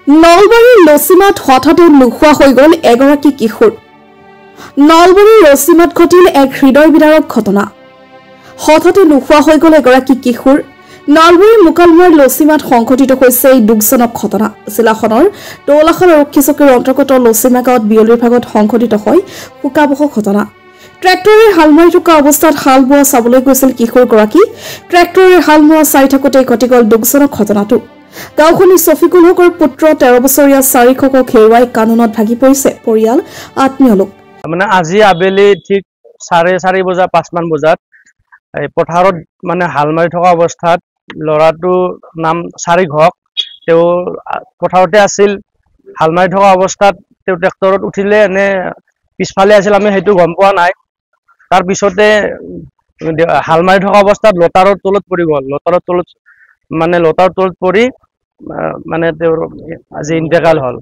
নলবাৰীৰ লচিমাত হঠাতে নোখোৱা হৈ গ'ল এগৰাকী কিশোৰ। নলবাৰীৰ লচিমাত ঘটিল এক হৃদয় বিদাৰক ঘটনা। হঠাতে নোখোৱা হৈ গ'ল এগৰাকী কিশোৰ। নলবাৰীৰ মোকালমোৱাৰ লচিমাত সংঘটিত হৈছে এই দুখজনক ঘটনা। জিলাখনৰ দৌলাখাল আৰক্ষী চকীৰ অন্তৰ্গত লচিমা গাঁৱত বিয়লিৰ ভাগত সংঘটিত হয় শোকাবহ ঘটনা। ট্ৰেক্টৰে হাল মাৰি থকা অৱস্থাত হাল বোৱা চাবলৈ গৈছিল কিশোৰগৰাকী। ট্ৰেক্টৰে হাল মৰা চাই থাকোঁতে ঘটি গ'ল দুখজনক ঘটনাটো। গাঁওখনৰ ছফিকুল হকৰ পুত্ৰ 13 বছৰীয়া চাৰিখকক হেৰুৱাই কানুনত ভাগি পৰিছে পৰিয়াল আত্মীয় লোক। মানে আজি আবেলি ঠিক 4:30 বজা 5 মান বজাত পথাৰত মানে হাল মাৰি থকা অৱস্থাত ল'ৰাটো নাম চাৰিক হক, তেওঁ পথাৰতে আছিল। হাল মাৰি থকা অৱস্থাত তেওঁ ট্ৰেক্টৰত উঠিলে এনে পিছফালে আছিল, আমি সেইটো গম পোৱা নাই। তাৰ পিছতে হাল মাৰি থকা অৱস্থাত লতাৰৰ তলত পৰি গ'ল। লতাৰৰ তলত পৰি মানে তেওঁৰ আজি ইন্তেকাল হ'ল।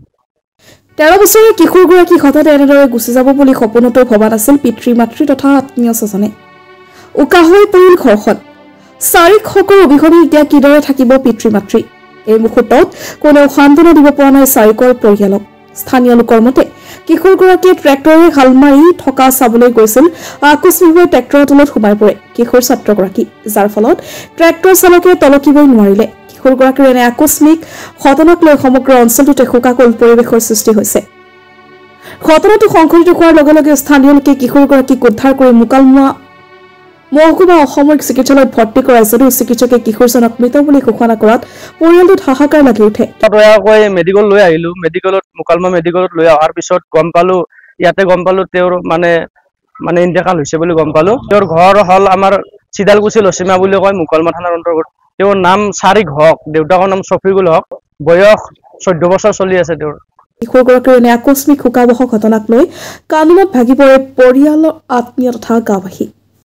13 বছৰীয়া কিশোৰগৰাকী হঠাতে এনেদৰে গুচি যাব বুলি সপোনতো ভবা নাছিল পিতৃ মাতৃ তথা আত্মীয় স্বজনে। উকা হৈ পৰিল ঘৰখন। চাৰিক হকৰ অবিহনে এতিয়া কিদৰে থাকিব পিতৃ মাতৃ? এই মুহূৰ্তত কোনেও সান্তনা দিব পৰা নাই চাৰিকৰ পৰিয়ালক। স্থানীয় লোকৰ মতে কিশোৰগৰাকীয়ে ট্ৰেক্টৰে হাল মাৰি থকা চাবলৈ গৈছিল। আকস্মিকভাৱে ট্ৰেক্টৰৰ তলত সোমাই পৰে কিশোৰ ছাত্ৰগৰাকী, যাৰ ফলত ট্ৰেক্টৰ চালকে তলকিবই নোৱাৰিলে। কিশোৰগৰাকীৰ এনে আকস্মিক ঘটনাক লৈ সমগ্ৰ অঞ্চলটোতে শোকাকুল পৰিৱেশৰ সৃষ্টি হৈছে। ঘটনাটো সংঘটিত হোৱাৰ লগে লগে স্থানীয় লোকে কিশোৰগৰাকীক উদ্ধাৰ কৰি মোকালমোৱা মহকুমা অসামৰিক চিকিৎসালয়ত ভৰ্তি কৰায় যদিও চিকিৎসকে কিশোৰজনক মৃত বুলি ঘোষণা কৰাত পৰিয়ালটোত হাহাকাৰ লাগি উঠে। মেডিকেল লৈ আহিলো, মোকালমোৱা মেডিকেলত লৈ অহাৰ পিছত গম পালো তেওঁৰ মানে ইন্তেকাল হৈছে বুলি গম পালো। তেওঁৰ ঘৰ হ'ল আমাৰ চিদালকুছি লচিমা বুলি কয়, মোকালমোৱা থানাৰ অন্তৰ্গত। তেওঁৰ নাম চাৰিক হক, দেউতাকৰ নাম ছফিকুল হক, বয়স 14 বছৰ চলি আছে তেওঁৰ। কিশোৰগৰাকীৰ এনে আকস্মিক শোকাবহ ঘটনাক লৈ কানুনত ভাগি পৰে পৰিয়ালৰ আত্মীয় তথা গাঁওবাসী।